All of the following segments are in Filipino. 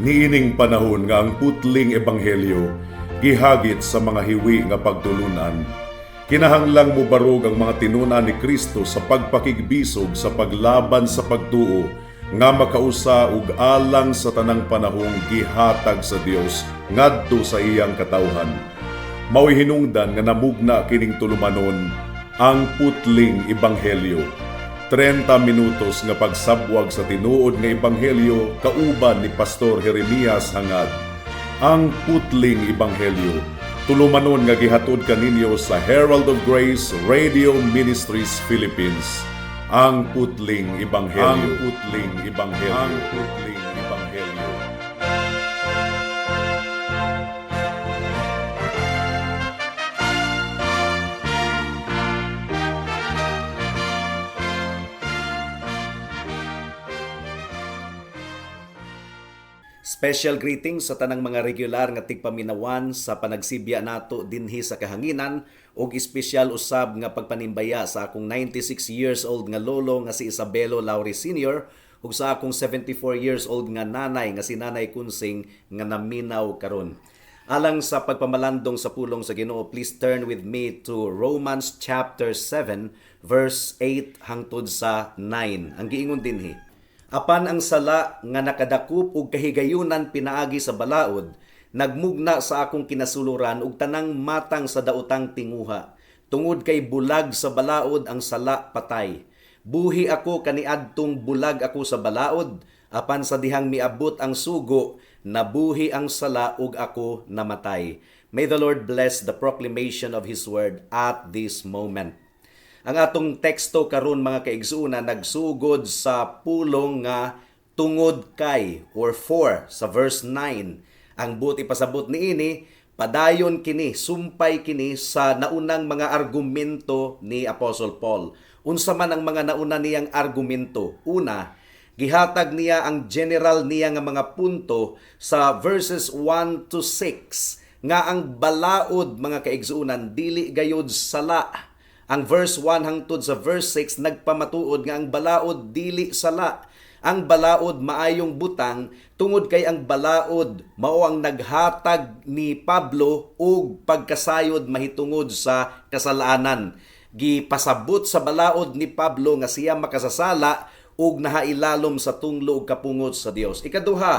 Niining panahon nga ang putling ebanghelyo gihagit sa mga hiwi nga pagtulunan. Kinahanglang mubarog ang mga tinunan ni Kristo sa pagpakigbisog sa paglaban sa pagtuo nga makausa ug alang sa tanang panahong gihatag sa Dios ngadto sa iyang katawhan. Mao'y hinungdan nga namugna kining tulumanon ang putling ebanghelyo. 30 minutos nga pagsabwag sa tinuod nga ebanghelyo kauban ni Pastor Jeremias hangad. Ang putling ebanghelyo tulumanon nga gihatod kaninyo sa Herald of Grace Radio Ministries Philippines. Ang putling ebanghelyo. Ang putling ebanghelyo. Ang putling ebanghelyo. Special greetings sa tanang mga regular nga tigpaminawan sa panagsibya nato dinhi sa kahanginan ug espesyal usab nga pagpanimbaya sa akong 96 years old nga lolo nga si Isabelo Lauri Sr. ug sa akong 74 years old nga nanay nga si Nanay Kunsing nga naminaw karon. Alang sa pagpamalandong sa pulong sa Ginoo, please turn with me to Romans chapter 7 verse 8 hangtod sa 9. Ang giingon dinhi: apan ang sala nga nakadakop ug kahigayunan pinaagi sa balaod, nagmugna sa akong kinasuluran ug tanang matang sa daotang tinguha. Tungod kay bulag sa balaod ang sala patay. Buhi ako kaniadtong bulag ako sa balaod, apan sa dihang miabot ang sugo, nabuhi ang sala ug ako namatay. May the Lord bless the proclamation of His word at this moment. Ang atong teksto karon mga kaigsuuna nagsugod sa pulong nga tungod kay or for sa verse 9. Ang buti pasabot niini padayon kini, sumpay kini sa naunang mga argumento ni Apostle Paul. Unsa man ang mga nauna niyang argumento? Una, gihatag niya ang general niya nga mga punto sa verses 1 to 6 nga ang balaod mga kaigsuunan dili gayud sala. Ang verse 1 hangtod sa verse 6 nagpamatuod nga ang balaod dili sala. Ang balaod maayong butang tungod kay ang balaod mao ang naghatag ni Pablo og pagkasayod mahitungod sa kasalanan. Gipasabot sa balaod ni Pablo nga siya makasasala ug nahailalom sa tunglo ug kapungod sa Dios. Ikaduha,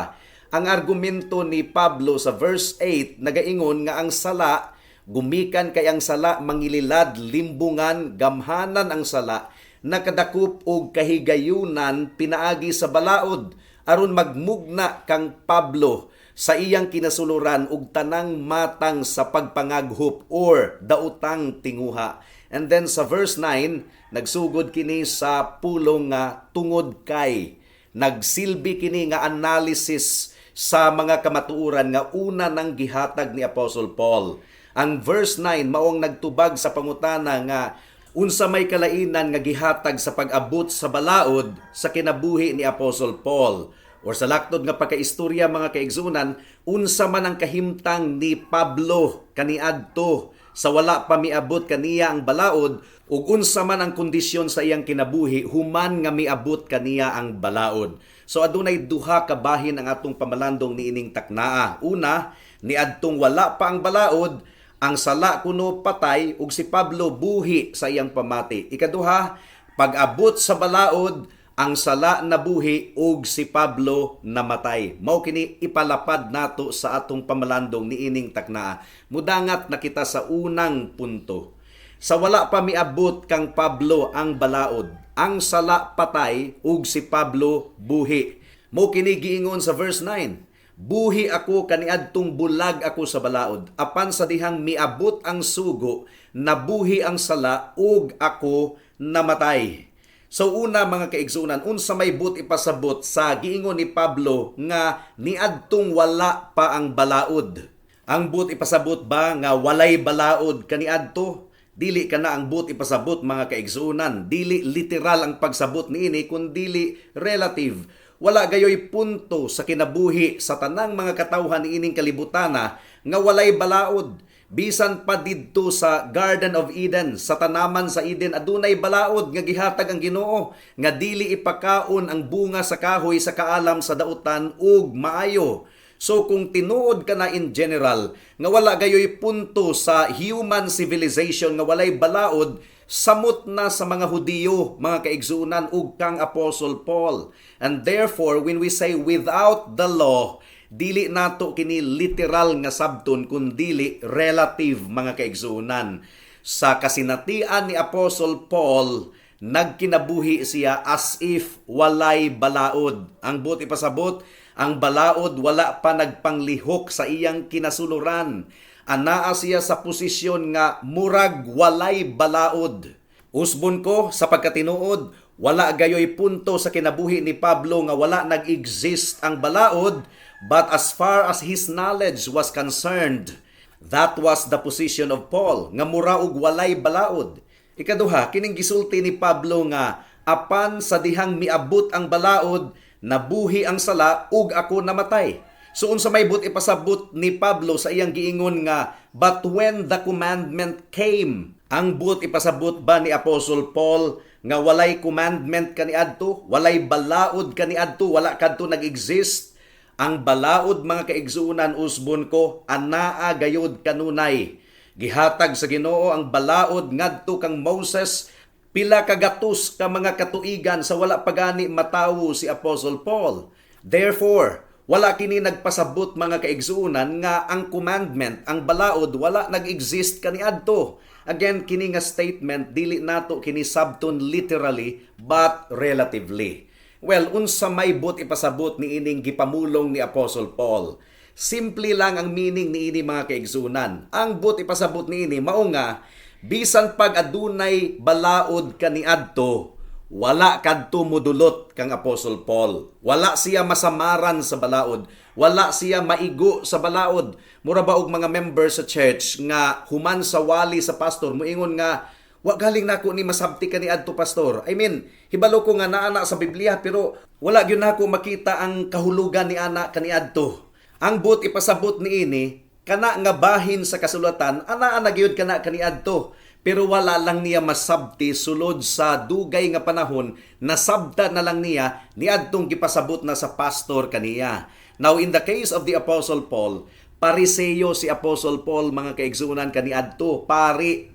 ang argumento ni Pablo sa verse 8 nagaingon nga ang sala gumikan kay ang sala mangililad, limbungan, gamhanan ang sala, nakadakop og kahigayunan pinaagi sa balaod, aron magmugna kang Pablo sa iyang kinasuluran og tanang matang sa pagpangaghop or daotang tinguha. And then sa verse 9, nagsugod kini sa pulong nga tungod kay. Nagsilbi kini nga analysis sa mga kamatuoran nga una nang gihatag ni Apostle Paul. Ang verse 9 maong nagtubag sa pangutana nga unsa may kalainan nga gihatag sa pag-abot sa balaod sa kinabuhi ni Apostle Paul, or sa laktod nga pagkaistorya mga kaigsunan, unsa man ang kahimtang ni Pablo kaniadto sa wala pa miabot kaniya ang balaod, ug unsa man ang kondisyon sa iyang kinabuhi human nga miabot kaniya ang balaod. So adunay duha ka bahin ang atong pamalandong niining taknaa. Una, niadtong wala pa ang balaod, ang sala kuno patay ug si Pablo buhi sa iyang pamati. Ikaduha, pag-abot sa balaod, ang sala nabuhi ug si Pablo namatay. Mao kini ipalapad nato sa atong pamalandong niining taknaa. Mudangat na kita sa unang punto. Sa wala pa miabot kang Pablo ang balaod, ang sala patay ug si Pablo buhi. Mao kini giingon sa verse 9. Buhi ako kaniadtong bulag ako sa balaod, apan sa dihang miabot ang sugo, nabuhi ang sala ug ako namatay. So una mga kaigsunan, unsa may but ipasabot sa giingon ni Pablo nga niadtong wala pa ang balaod. Ang but ipasabot ba nga walay balaod kaniadto? Dili kana ang but ipasabot mga kaigsunan. Dili literal ang pagsabot niini kundi relative. Wala gayoy punto sa kinabuhi sa tanang mga katawhan niining kalibutana nga walay balaod. Bisan pa didto sa Garden of Eden, sa tanaman sa Eden, adunay balaod nga gihatag ang Ginoo nga dili ipakaon ang bunga sa kahoy sa kaalam sa dautan ug maayo. So kung tinuod ka na in general nga wala gayoy punto sa human civilization nga walay balaod, samot na sa mga Hudiyo, mga kaigsunan ug kang Apostle Paul. And therefore, when we say without the law, dili nato kini literal nga sabton kundili relative, mga kaigsunan. Sa kasinatian ni Apostle Paul, nagkinabuhi siya as if walay balaod. Ang buti pasabot, ang balaod wala pa nagpanglihok sa iyang kinasuluran. Anaa siya sa posisyon nga murag walay balaod. Usbon ko sa pagkatinuod, wala gayoy punto sa kinabuhi ni Pablo nga wala nag-exist ang balaod, but as far as his knowledge was concerned, that was the position of Paul, nga mura og walay balaod. Ikaduha, kining gisulti ni Pablo nga apan sa dihang miabot ang balaod, nabuhi ang sala ug ako namatay. So unsa may but ipasabot ni Pablo sa iyang giingon nga, but when the commandment came, ang but ipasabot ba ni Apostle Paul nga walay commandment kaniadto, walay balaod kaniadto, wala kadto nag-exist? Ang balaod, mga kaigsuunan, usbon ko, anaa gayud kanunay. Gihatag sa Ginoo ang balaod ngadto kang Moses, pila ka gatos ka mga katuigan sa wala pagani matawo si Apostle Paul. Therefore, wala kini nagpasabot, mga kaigsuunan, nga ang commandment, ang balaod, wala nag-exist kaniadto. Again, kini nga statement, dili nato kini sabton literally, but relatively. Well, unsa may but ipasabot ni ining gipamulong ni Apostle Paul? Simple lang ang meaning ni ini, mga kaigsuunan. Ang but ipasabot ni ini, mao nga, bisan pag adunay balaod kaniadto, wala kadto modulot kang Apostle Paul. Wala siya masamaran sa balaod. Wala siya maigo sa balaod. Mura ba og mga members sa church nga human sa wali sa pastor, moingon nga, wa galing nako ni masabti kaniadto pastor. I mean, hibalo ko nga naa sa Biblia pero wala gyud nako makita ang kahulugan ni ana kaniadto. Ang but ipasabot ni ini, kana nga bahin sa kasulatan, ana gyud kana kaniadto. Pero wala lang niya masabti sulod sa dugay nga panahon, nasabta na lang niya niadtong gipasabot na sa pastor kaniya. Now in the case of the Apostle Paul, Pariseyo si Apostle Paul, mga kaigsunan kaniadto,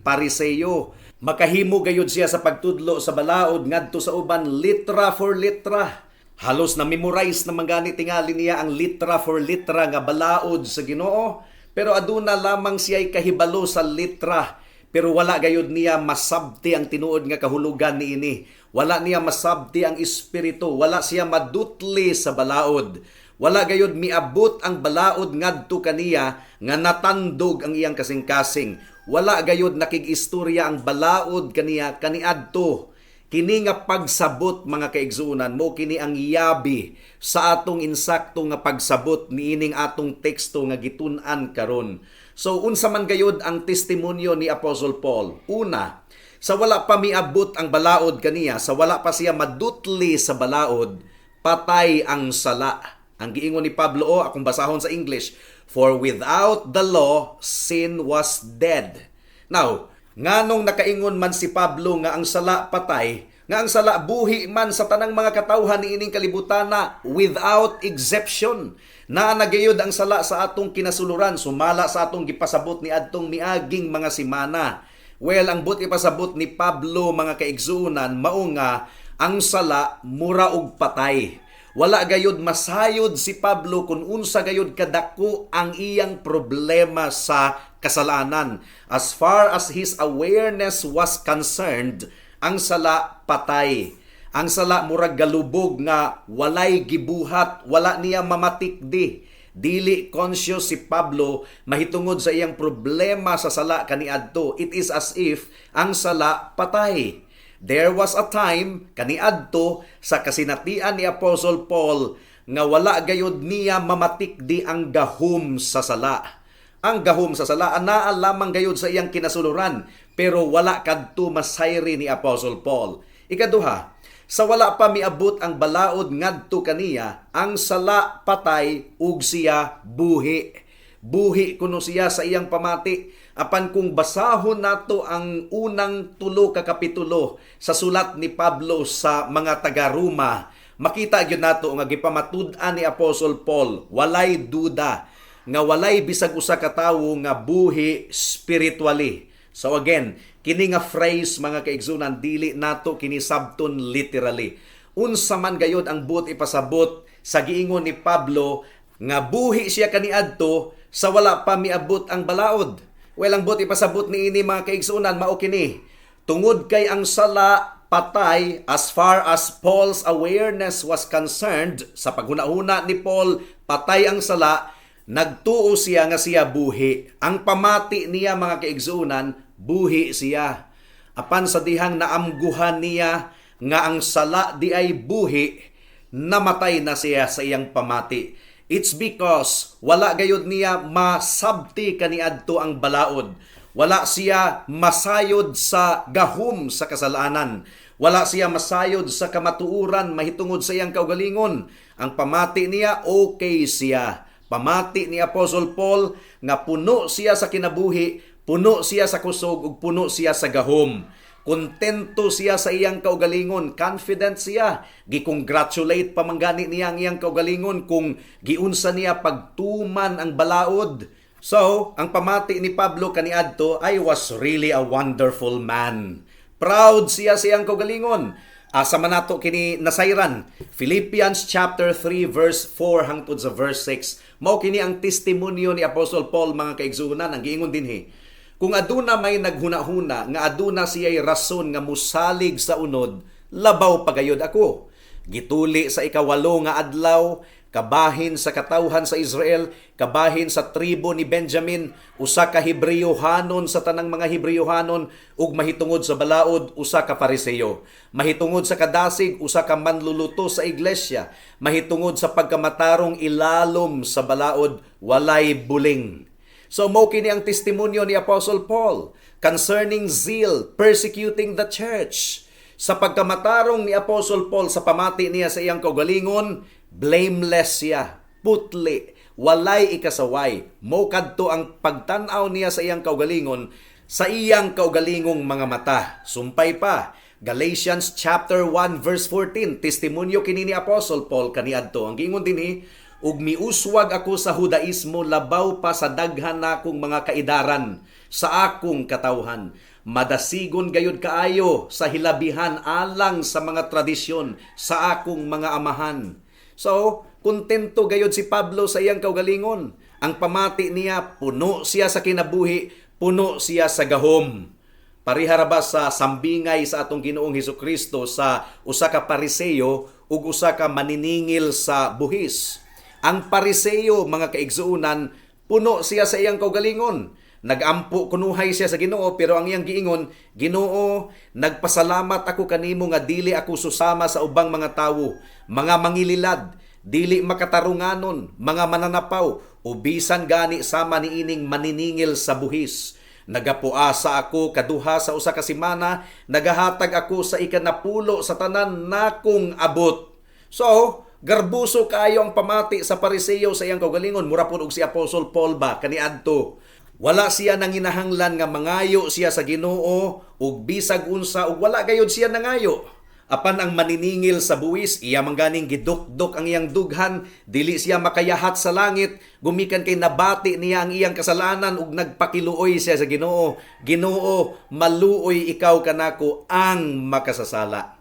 Pariseyo. Makahimo gayud siya sa pagtudlo sa balaod ngadto sa uban litra for litra. Halos na memorize na mangani tingali niya ang litra for litra nga balaod sa Ginoo, pero aduna lamang siya'y kahibalo sa litra. Pero wala gayud niya masabti ang tinuod nga kahulugan ni ini. Wala niya masabti ang espiritu. Wala siya madutli sa balaod. Wala gayud miabot ang balaod ngadto kaniya nga natandog ang iyang kasing-kasing. Wala gayud nakig-istorya ang balaod kaniya kaniadto. Kini nga pagsabot, mga kaigsuunan mo, kini ang yabi sa atong insakto nga pagsabot ni ining atong teksto nga gitun-an karon. So unsa man gayud ang testimonyo ni Apostle Paul? Una, sa wala pa miabot ang balaod kaniya, sa wala pa siya madutli sa balaod, patay ang sala. Ang giingon ni Pablo, akong basahon sa English, for without the law, sin was dead. Now, nganong nakaingon man si Pablo nga ang sala patay, nga ang sala buhi man sa tanang mga katawhan ni ining kalibutan na without exception. Na nagayod ang sala sa atong kinasuluran, sumala sa atong gipasabot ni adtong miaging mga simana. Well, ang but ipasabot ni Pablo, mga kaigsuunan, mao nga ang sala mura og patay. Wala gayod masayod si Pablo kung unsa gayod kadako ang iyang problema sa kasalanan. As far as his awareness was concerned, ang sala patay. Ang sala murag galubog nga walay gibuhat, wala niya mamatikdi. Dili conscious si Pablo mahitungod sa iyang problema sa sala kaniadto. It is as if ang sala patay. There was a time kaniadto sa kasinatian ni Apostle Paul nga wala gayud niya mamatikdi ang gahom sa sala. Ang gahom sa sala anaa lamang gayud sa iyang kinasuluran, pero wala kadto masayri ni Apostle Paul. Ikaduha, sa wala pa miabot ang balaod ngadto kaniya, ang sala patay ug siya buhi. Buhi kuno siya sa iyang pamati. Apan kung basahon nato ang unang 3 ka kapitulo sa sulat ni Pablo sa mga taga-Roma, makita gyud nato nga gipamatud-an ni Apostol Paul, walay duda nga walay bisag usa ka tawo nga buhi spiritually. So again, kini nga phrase mga kaigsunan dili nato kini sabton literally. Unsa man gayud ang buot ipasabot sa giingon ni Pablo nga buhi siya kaniadto sa wala pa miabot ang balaod. Well, ang buot ipasabot ni ini mga kaigsunan mao kini. Tungod kay ang sala patay as far as Paul's awareness was concerned, sa paghuna-huna ni Paul, patay ang sala, nagtuo siya nga siya buhi. Ang pamati niya mga kaigsunan, buhi siya. Apan sa dihang naamguhan niya nga ang sala di ay buhi, namatay na siya sa iyang pamati. It's because wala gayud niya masabti kaniadto ang balaod. Wala siya masayod sa gahom sa kasalanan. Wala siya masayod sa kamatuuran mahitungod sa iyang kaugalingon. Ang pamati niya, okay siya. Pamati ni Apostle Paul nga puno siya sa kinabuhi, puno siya sa kusog, ug puno siya sa gahom. Kontento siya sa iyang kaugalingon, confident siya. Gi-congratulate pamanggani niya ang iyang kaugalingon kung giunsa niya pagtuman ang balaod. So, ang pamati ni Pablo kaniadto, I was really a wonderful man. Proud siya sa iyang kaugalingon. Asa man nato kini nasayran. Philippians chapter 3 verse 4 hangtod sa verse 6. Mao kini ang testimonyo ni Apostle Paul mga kaigsunan, ang giingon dinhi. Kung aduna may naghuna-huna, nga aduna siya'y rason nga musalig sa unod, labaw pagayod ako. Gituli sa ikawalo nga adlaw, kabahin sa katawhan sa Israel, kabahin sa tribo ni Benjamin, usa ka Hebreyohanon sa tanang mga Hebreyohanon, ug mahitungod sa balaod, usa ka Pariseo. Mahitungod sa kadasig, usa ka manluluto sa iglesia. Mahitungod sa pagkamatarong ilalom sa balaod, walay buling. So mao kini ang testimonyo ni Apostle Paul concerning zeal, persecuting the church. Sa pagkamatarong ni Apostle Paul sa pamati niya sa iyang kaugalingon, blameless siya, putli, walay ikasaway. Mao kadto ang pagtan-aw niya sa iyang kaugalingon sa iyang kaugalingong mga mata. Sumpay pa, Galatians chapter 1 verse 14, testimonyo kini ni Apostle Paul kaniadto. Ang giingon dinhi, ug miuswag ako sa Judaismo labaw pa sa daghan nakong mga kaidaran sa akong katawhan. Madasigon gayud kaayo sa hilabihan alang sa mga tradisyon sa akong mga amahan. So, kontento gayud si Pablo sa iyang kaugalingon. Ang pamati niya, puno siya sa kinabuhi, puno siya sa gahom. Parihara ba sa sambingay sa atong Ginoong Hesukristo sa usa ka Pariseo ug usa ka maniningil sa buhis. Ang Pariseo, mga kaigsuunan, puno siya sa iyang kaugalingon. Nagampo kunuhay siya sa Ginoo, pero ang iyang giingon, Ginoo, nagpasalamat ako kanimo nga dili ako susama sa ubang mga tawo, mga mangililad, dili makatarunganon, mga mananapaw, ubisan gani sama niining maniningil sa buhis. Nagapuasa ako kaduha sa usa ka semana, nagahatag ako sa ikanapulo sa tanan nakong abot. So, garbuso kayo ang pamati sa Pariseo sa iyang kaugalingon. Mura po og si Apostle Paul ba kaniadto. Wala siya nanginahanglan nga mangayo siya sa Ginoo ug bisag unsa ug wala gayud siya nangayo. Apan ang maniningil sa buwis, iya mangganing gidukdok ang iyang dughan, dili siya makayahat sa langit, gumikan kay nabati niya ang iyang kasalanan ug nagpakiluoy siya sa Ginoo. Ginoo, maluoy ikaw kanako ang makasasala.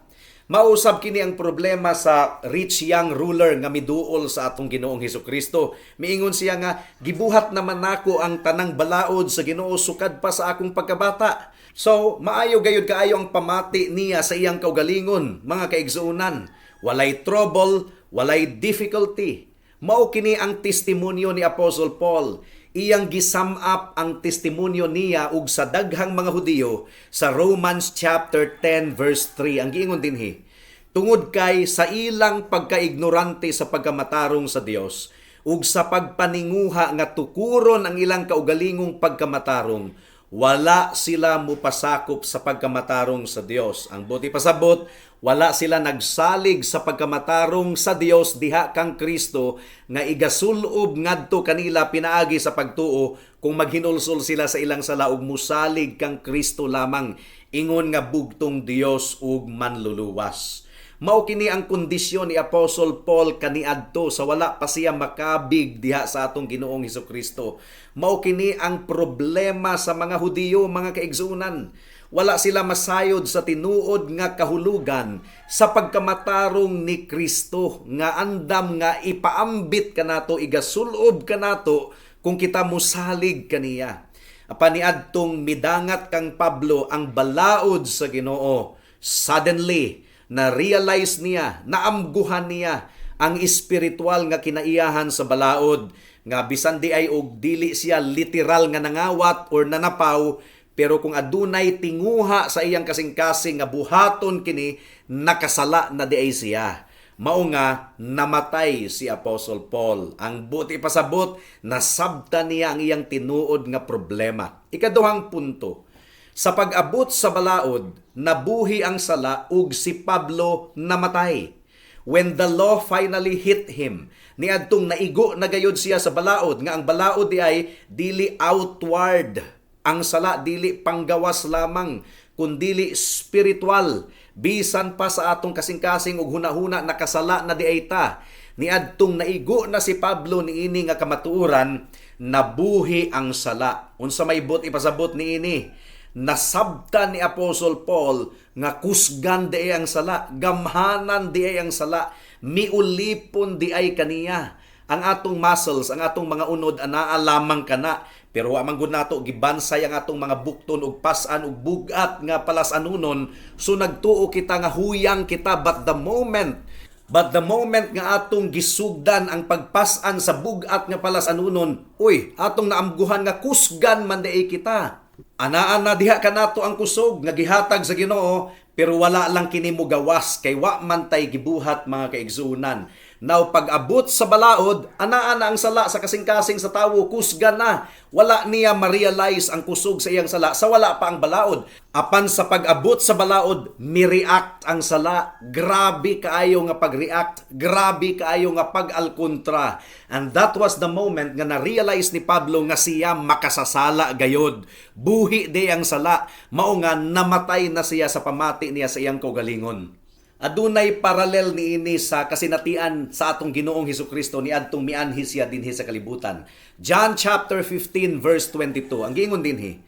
Mausab kini ang problema sa rich young ruler nga miduol sa atong Ginoong Hesukristo. Miingon siya nga, gibuhat naman nako ang tanang balaod sa Ginoo sukad pa sa akong pagkabata. So, maayo gayud kaayo ang pamati niya sa iyang kaugalingon, mga kaigsuunan. Walay trouble, walay difficulty. Mao kini ang testimonyo ni Apostle Paul. Iyang gisum up ang testimonyo niya ug sa daghang mga Hudiyo sa Romans chapter 10 verse 3. Ang giingon dinhi, tungod kay sa ilang pagkaignorante sa pagkamatarong sa Dios ug sa pagpaninguha nga tukuron ang ilang kaugalingong pagkamatarong, wala sila mupasakop sa pagkamatarong sa Dios. Ang buti pasabot, Wala sila nagsalig sa pagkamatarong sa Dios diha kang Kristo nga igasulob ngadto kanila pinaagi sa pagtuo kung maghinulsol sila sa ilang sala ug musalig kang Kristo lamang ingon nga bugtong Dios ug manluluwas. Mao kini ang kondisyon ni Apostle Paul kaniadto sa wala pa siya makabig diha sa atong Ginoong Hesukristo. Mao kini ang problema sa mga Hudiyo, mga kaigsunan. Wala sila masayod sa tinuod nga kahulugan sa pagkamatarong ni Kristo nga andam nga ipaambit kanato, igasulob kanato kung kita musalig kaniya. Apaniadtong midangat kang Pablo ang balaod sa Ginoo. Suddenly, na-realize niya, naamguhan niya ang espiritual nga kinaiyahan sa balaod nga bisan di ay og dili siya literal nga nangawat or nanapaw, pero kung adunay tinguha sa iyang kasing-kasing nga buhaton kini, nakasala na di ay siya. Mao nga namatay si Apostle Paul. Ang buti pasabot, nasabta niya ang iyang tinuod nga problema. Ikaduhang punto, sa pag-abot sa balaod, nabuhi ang sala ug si Pablo namatay. When the law finally hit him, niadtong naigo na gayud siya sa balaod, nga ang balaod di ay dili outward. Ang sala dili panggawas lamang, kundili spiritual. Bisan pa sa atong kasing-kasing ug hunahuna nakasala na di ay ta. Niadtong naigo na si Pablo niini nga kamatuoran, nabuhi ang sala. Unsa may bot ipasabot niini? Nasabta ni Apostle Paul nga kusgan di ay ang sala, gamhanan di ay ang sala, miulipon di ay kaniya. Ang atong muscles, ang atong mga unod anaa lamang kana, pero wa man gud nato gibansay ang atong mga bukton ug pas-an ug bugat nga palasanunon, so nagtuo kita nga huyang kita, but the moment nga atong gisugdan ang pagpas-an sa bugat nga palasanunon, atong naamguhan nga kusgan man di kita. Anaan na diha kanato ang kusog nga gihatag sa Ginoo, pero wala lang kini mo gawas kay wa man tay gibuhat, mga kaigsunan. Now pag-abot sa balaod, anaan na ang sala sa kasing-kasing sa tawo, kusgan na. Wala niya ma-realize ang kusog sa iyang sala sa wala pa ang balaod. Apan sa pag-abot sa balaod, mi-react ang sala. Grabe kaayo nga pag-react, grabe kaayo nga pag-alkontra. And that was the moment nga na-realize ni Pablo nga siya makasasala gayod. Buhi di ang sala, mao nga namatay na siya sa pamati niya sa iyang kaugalingon. Adunay paralel niini sa kasinatian sa atong Ginoong Hesukristo ni adtong mianhi siya dinhi sa kalibutan. John chapter 15 verse 22. Ang giingon dinhi,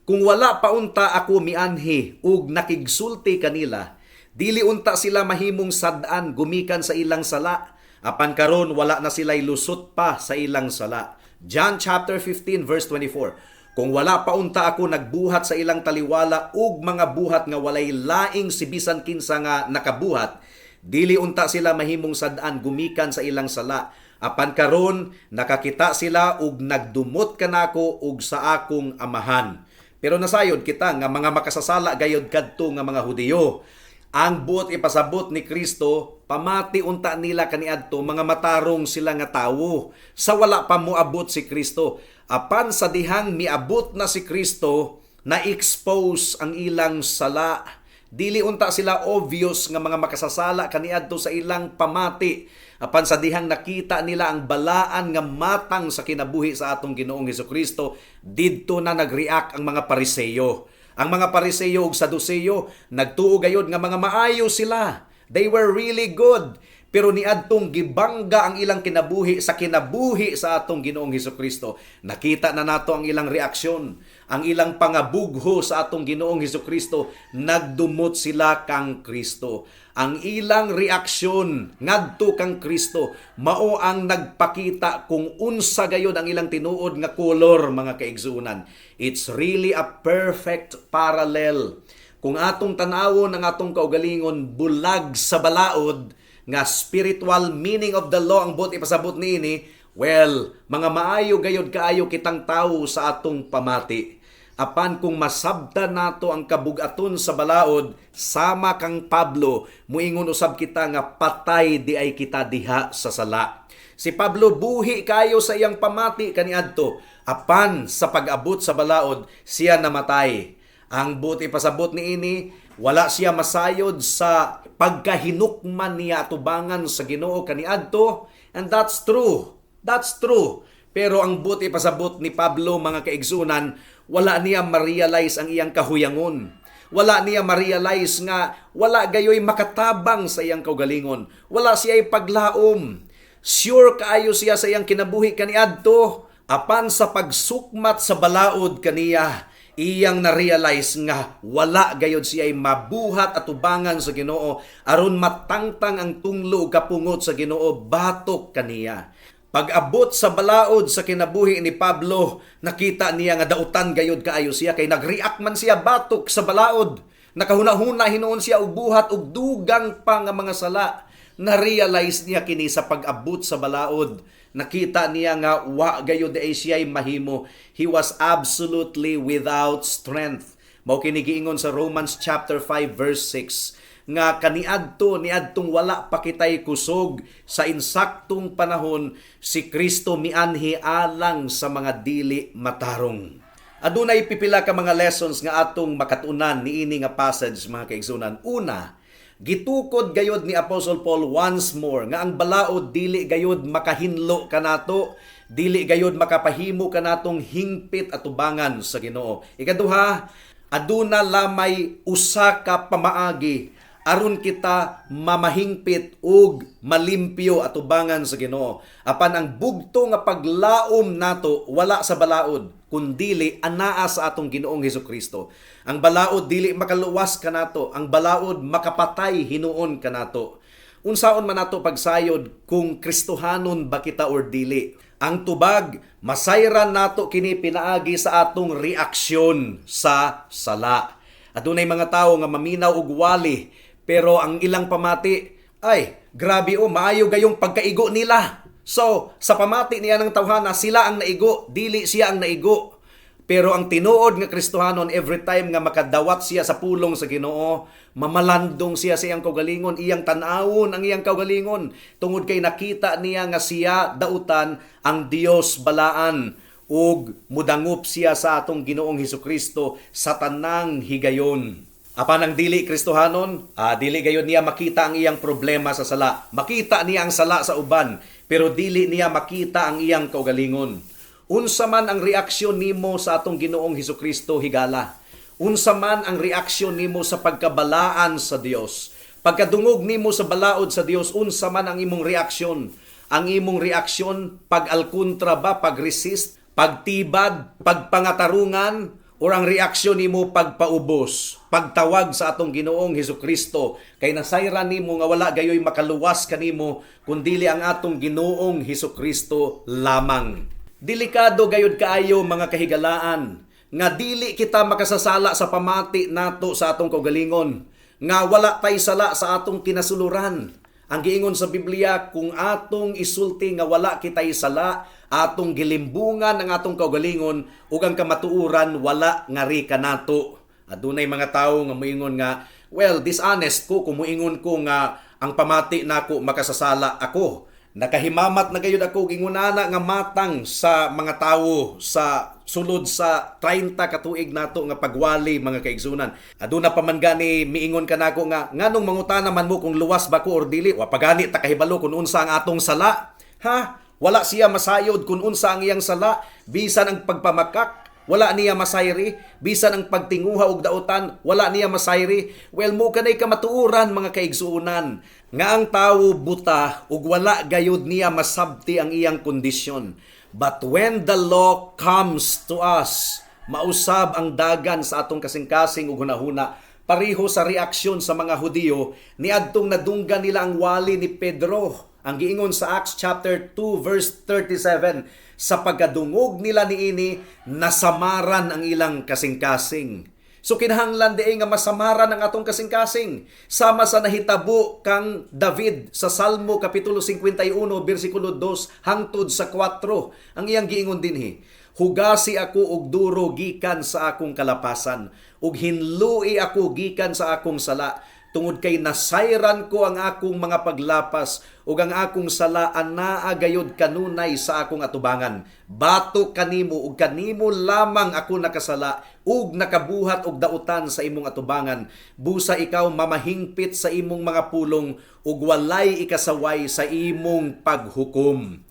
kung wala pa unta ako mianhi ug nakigsulti kanila, dili unta sila mahimong sad-an gumikan sa ilang sala, apan karon wala na sila'y lusot pa sa ilang sala. John chapter 15 verse 24. Kung wala pa unta ako nagbuhat sa ilang taliwala ug mga buhat nga walay laing si bisan kinsa nga nakabuhat, dili unta sila mahimong sad-an gumikan sa ilang sala. Apan karon nakakita sila ug nagdumot kanako ug sa akong amahan. Pero nasayod kita nga mga makasasala gayod kadto nga mga Hudiyo. Ang buot ipasabot ni Kristo, pamati unta nila kaniadto, mga matarong sila nga tawo. Sa wala pa moabot si Kristo. Apan sa dihang miabot na si Kristo, na-expose ang ilang sala. Dili unta sila obvious nga mga makasasala kaniadto sa ilang pamati. Apan sa dihang nakita nila ang balaan nga matang sa kinabuhi sa atong Ginoong Hesukristo, didto na nag-react ang mga Pariseyo. Ang mga Pariseyo ug Saduseyo, nagtuo gayod nga mga maayo sila. They were really good. Pero niadtong gibangga ang ilang kinabuhi sa kinabuhi sa atong Ginoong Hesukristo. Nakita na nato ang ilang reaksyon, ang ilang pangabugho sa atong Ginoong Hesukristo, nagdumot sila kang Kristo. Ang ilang reaksyon ngadto kang Kristo mao ang nagpakita kung unsa gayud ang ilang tinuod nga kolor, mga kaigsunan. It's really a perfect parallel. Kung atong tanawon ang atong kaugalingon bulag sa balaod, nga spiritual meaning of the law ang bot ipasabot niini, well, mga maayo gayod kaayo kitang tawo sa atong pamati. Apan kung masabta nato ang kabugaton sa balaod, sama kang Pablo, muingon usab kita nga patay di ay kita diha sa sala. Si Pablo buhi kayo sa iyang pamati kaniadto, apan sa pag-abot sa balaod siya namatay. Ang buti pasabot niini, Wala siya masayod sa pagkahinukman niya atubangan sa Ginoo kaniadto, and that's true. That's true. Pero ang buti pasabot ni Pablo, mga kaigsunan, wala niya ma-realize ang iyang kahuyangon. Wala niya ma-realize nga wala gayoy makatabang sa iyang kaugalingon. Wala siya paglaom. Sure kaayo siya sa iyang kinabuhi kaniadto, apan sa pagsukmat sa balaod kaniya, iyang na-realize nga wala gayod siya ay mabuhat at ubangan sa Ginoo aron matangtang ang tunglo ug kapungot sa Ginoo batok kaniya. Pag-abot sa balaod sa kinabuhi ni Pablo, nakita niya nga dautan gayod kaayo siya kay nag-react man siya batok sa balaod. Nakahuna-huna hinuon siya og buhat og dugang pa nga mga sala. Na-realize niya kini sa pag-abot sa balaod. Nakita niya nga wa gayud ay siya mahimo. He was absolutely without strength. Mao kini giingon sa Romans chapter 5 verse 6 nga niadtong wala pa kitay kusog sa insaktong panahon si Kristo mianhi alang sa mga dili matarong. Adunay pipila ka mga lessons nga atong makatunan niini nga passage, mga kaigsunan. Una, gitukod gayod ni Apostle Paul once more nga ang balaod dili gayod makahinlo kanato, dili gayod makapahimo kanatong hingpit at tubangan sa Ginoo. Ikaduha, aduna lamay usa ka pamaagi aron kita mamahingpit ug malimpyo at tubangan sa Ginoo. Apan ang bugto nga paglaom nato wala sa balaod, kundili anaa sa atong Ginoong Hesukristo. Ang balaod dili makaluwas kanato, ang balaod makapatay hinuon kanato. Unsaon man nato pagsayod kung Kristohanon ba kita or dili? Ang tubag, masayran nato kini pinaagi sa atong reaksyon sa sala. Adunay mga tawo nga maminaw og wali, pero ang ilang pamati, ay, grabe maayo gayong pagkaigo nila. So, sa pamati niya ng tawhana, sila ang naigo, dili siya ang naigo. Pero ang tinuod nga Kristohanon, every time nga makadawat siya sa pulong sa Ginoo, mamalandong siya sa iyang kaugalingon, iyang tanawon ang iyang kaugalingon. Tungod kay nakita niya nga siya dautan ang Dios balaan, ug mudangup siya sa atong Ginoong Hesukristo sa tanang higayon. Apan ang dili Kristohanon, dili gayon niya makita ang iyang problema sa sala. Makita niya ang sala sa uban, pero dili niya makita ang iyang kaugalingon. Unsa man ang reaksyon nimo sa atong Ginoong Hesukristo higala. Unsa man ang reaksyon nimo sa pagkabalaan sa Dios. Pagkadungog nimo sa balaod sa Dios, unsa man ang imong reaksyon. Ang imong reaksyon pag-alkontra ba, pag-resist, pagtibad, pagpangatarungan, o ang reaksyon nimo pagpaubos, pagtawag sa atong Ginoong Hesukristo, kay nasayran nimo nga wala gayoy makaluwas kanimo kundili ang atong Ginoong Hesukristo lamang. Delikado gayud kaayo, mga kahigalaan, nga dili kita makasasala sa pamati nato sa atong kaugalingon, nga wala tay sala sa atong kinasuluran. Ang giingon sa Biblia, kung atong isulti nga wala kitay sala, atong gilimbungan ang atong kaugalingon ug ang kamatuoran wala ngari kanato. Adunay mga tawo nga moingon nga, well, dishonest ko kung moingon ko nga ang pamati nako makasasala ako. Nakahimamat na gayud ako gingunana nga matang sa mga tawo sa sulod sa 30 katuig nato nga pagwali, mga kaigsunan. Aduna pa man gani miingon kanako nga nganong mangutana man mo kung luwas ba ko or dili, wa pagani ta kahibalo kung unsa ang atong sala. Ha? Wala siya masayod kung unsa ang iyang sala, bisan ang pagpamakak, wala niya masayri, bisan ang pagtinguha og dautan, wala niya masayri. Well, mo kanay kamatuoran, mga kaigsuunan, nga ang tawo buta ug wala gayud niya masabti ang iyang kondisyon. But when the law comes to us, mausab ang dagan sa atong kasing-kasing ug hunahuna. Pareho sa reaksyon sa mga Hudiyo, niadtong nadunggan nila ang wali ni Pedro. Ang giingon sa Acts chapter 2 verse 37, sa pagkadungog nila niini, nasamaran ang ilang kasing-kasing. So kinahanglan diay nga masamaran ang atong kasing-kasing. Sama sa nahitabo kang David sa Salmo kapitulo 51 bersikulo 2 hangtod sa 4. Ang iyang giingon dinhi, hugasi ako og duro gikan sa akong kalapasan, ug hinlui ako gikan sa akong sala. tungod kay nasayran ko ang akong mga paglapas ug ang akong sala anaa gayud kanunay sa akong atubangan. Bato kanimo ug kanimo lamang ako nakasala ug nakabuhat og dautan sa imong atubangan. Busa ikaw mamahingpit sa imong mga pulong ug walay ikasaway sa imong paghukom.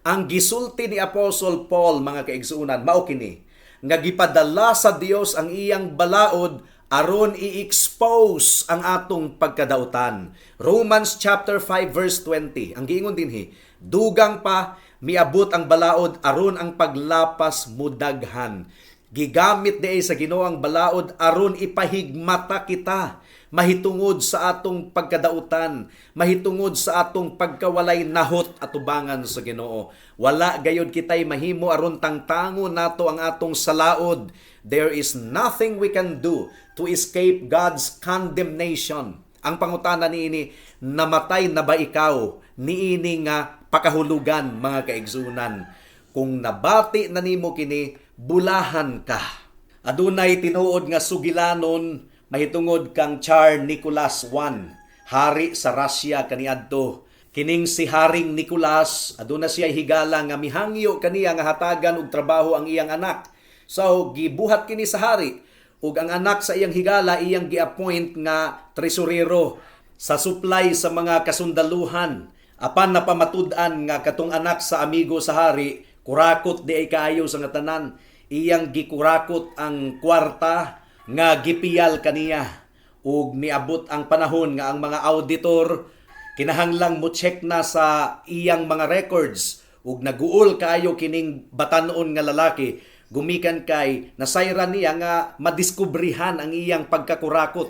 Ang gisulti ni Apostol Paul, mga kaigsuunan, mao kini nga gipadala sa Dios ang iyang balaod aron i-expose ang atong pagkadautan. Romans chapter 5 verse 20. Ang giingon dinhi, dugang pa miabot ang balaod aron ang paglapas mudaghan. Gigamit diay sa Ginoo ang balaod aron ipahigmata kita mahitungod sa atong pagkadautan, mahitungod sa atong pagkawalay nahot atubangan sa Ginoo. Wala gayud kitay mahimo aron tangtango nato ang atong salaod. There is nothing we can do to escape God's condemnation. Ang pangutana niini, namatay na ba ikaw niini nga pakahulugan, mga kaigsunan? Kung nabati na nimo kini, bulahan ka. Adunay tinuod nga sugilanon mahitungod kang Tsar Nicholas I, hari sa Russia kaniadto. Kining si Haring Nicholas, aduna siya higala nga mihangyo kaniya nga hatagan og trabaho ang iyang anak. So gibuhat kini sa hari ug ang anak sa iyang higala iyang gi-appoint nga tresurero sa supply sa mga kasundaluhan. Apan napamatud-an nga katong anak sa amigo sa hari, kurakot di ay kaayo sa nga tanan. Iyang gikurakot ang kwarta nga gipiyal kaniya ug miabot ang panahon nga ang mga auditor kinahanglang mo check na sa iyang mga records ug naguol kaayo kining batanon nga lalaki gumikan kay nasayran niya nga madiskubrihan ang iyang pagkakurakot.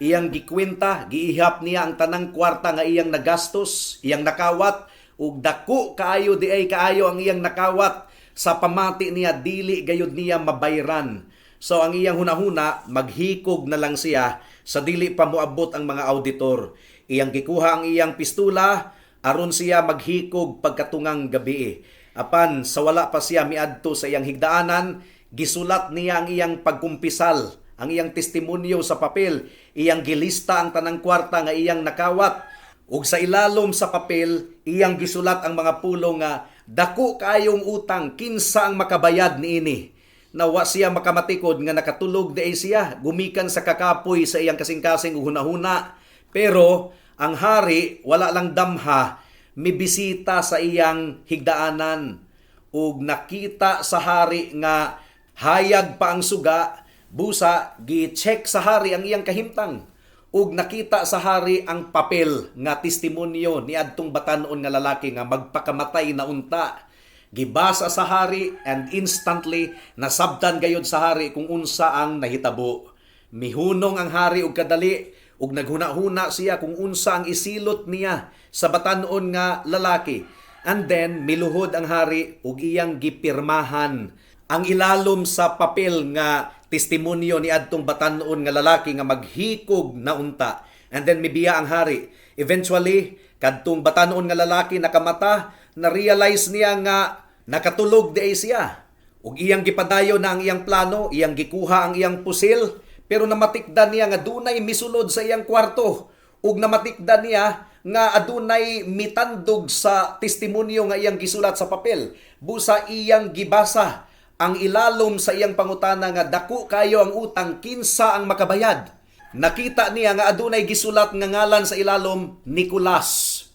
Iyang gikwenta, giihap niya ang tanang kwarta nga iyang nagastos, iyang nakawat ug dako kaayo di ay kaayo ang iyang nakawat. Sa pamati niya dili gayud niya mabayran. So ang iyang hunahuna maghikog na lang siya sa dili pa moabot ang mga auditor. Iyang gikuha ang iyang pistula aron siya maghikog pagkatungang gabi. Apan sa wala pa siya miadto sa iyang higdaanan, gisulat niya ang iyang pagkumpisal, ang iyang testimonyo sa papel. Iyang gilista ang tanang kwarta nga iyang nakawat. Ug sa ilalom sa papel, iyang gisulat ang mga pulong nga dako kayong utang, kinsa ang makabayad niini. Nawa siya makamatikod nga nakatulog diay siya, gumikan sa kakapoy sa iyang kasing-kasing ug hunahuna. Pero ang hari wala lang damha, mibisita sa iyang higdaanan ug nakita sa hari nga hayag pa ang suga. Busa gi-check sa hari ang iyang kahimtang ug nakita sa hari ang papel nga testimonyo ni adtong batan-on nga lalaki nga magpakamatay na unta. Gibasa sa hari and instantly nasabtan gayud sa hari kung unsa ang nahitabo. Mihunong ang hari og kadali ug naghuna-huna siya kung unsa ang isilot niya sa batan-on nga lalaki. And then miluhod ang hari ug iyang gipirmahan ang ilalom sa papel nga testimonyo ni adtong batan-on nga lalaki nga maghikog na unta. And then mibiya ang hari. Eventually, kadtong batan-on nga lalaki nakamata, na-realize niya nga nakatulog di ay siya. Ug iyang gipadayo na ang iyang plano, iyang gikuha ang iyang pusil, pero namatikdan niya nga dunay misulod sa iyang kwarto. Ug namatikdan niya nga adunay mitandog sa testimonyo nga iyang gisulat sa papel. Busa iyang gibasa ang ilalom sa iyang pangutana nga dako kayo ang utang, kinsa ang makabayad. Nakita niya nga adunay gisulat nga ngalan sa ilalom, Nicholas,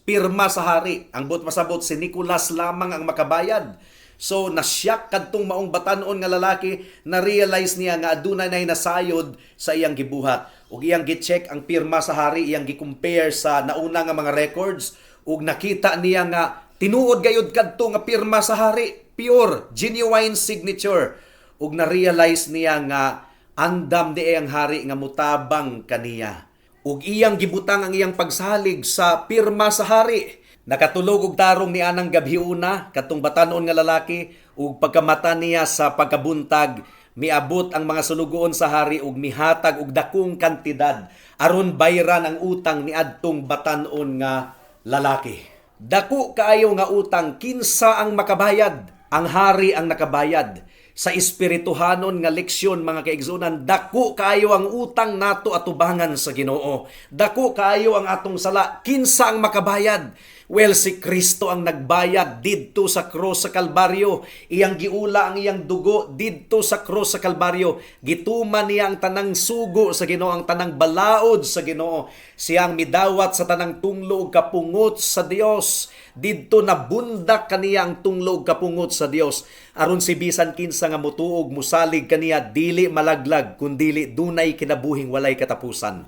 pirma sa hari. Ang but masabot si Nicholas lamang ang makabayad. So nasyak kadtong maong batan-on nga lalaki, na-realize niya nga adunay nay nasayod sa iyang gibuhat. Ug iyang gi-check ang pirma sa hari, iyang gi-compare sa nauna nga mga records ug nakita niya nga tinuod gayud kadto nga pirma sa hari. Pure, genuine signature. Ug na-realize niya nga andam di ang hari nga mutabang kaniya. Ug iyang gibutang ang iyang pagsalig sa pirma sa hari. Nakatulog og tarong ni anang gabhiuna katong batan-on nga lalaki ug pagkamata niya sa pagkabuntag, miabot ang mga sulugoon sa hari ug mihatag og dakong kantidad aron bayran ang utang ni adtong batan-on nga lalaki. Dako kaayo nga utang, kinsa ang makabayad? Ang hari ang nakabayad. sa espirituhanon nga leksyon mga kaigsunan, dako kaayo ang utang nato atubangan sa Ginoo. Dako kaayo ang atong sala, kinsa ang makabayad? Well, si Kristo ang nagbayad didto sa cross sa Kalbaryo. Iyang giula ang iyang dugo didto sa cross sa Kalbaryo. Gituman niya ang tanang sugo sa Ginoo, ang tanang balaod sa Ginoo. Siya ang midawat sa tanang tunglo ug kapungot sa Dios. Didto nabundak kaniya ang tunglo ug kapungot sa Dios. Aron si bisan kinsa nga motuog musalig kaniya dili malaglag kundili dunay kinabuhing walay katapusan.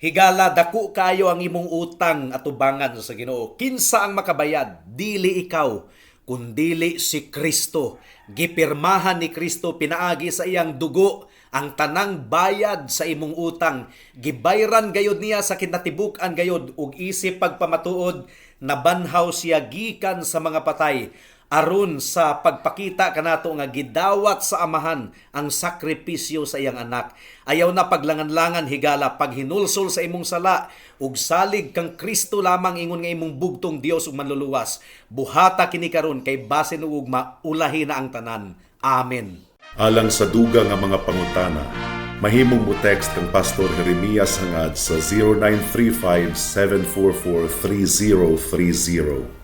Higala, dako kayo ang imong utang atubangan sa Ginoo. Kinsa ang makabayad? Dili ikaw, kundili si Kristo. Gipirmahan ni Kristo pinaagi sa iyang dugo ang tanang bayad sa imong utang. Gibayran gayod niya sa kinatibuk-an gayod ug isip pagpamatuod nabanhaw siya gikan sa mga patay. Aron sa pagpakita kanato nga gidawat sa amahan ang sakripisyo sa iyang anak. Ayaw na paglangan-langan higala paghinulsol sa imong sala ug salig kang Kristo lamang ingon nga imong bugtong Dios ug manluluwas. Buhata kini karon kay basin ug maulahi na ang tanan. Amen. Alang sa dugang nga mga pangutana, mahimong mo text kang Pastor Jeremias hangad sa 0935-744-3030.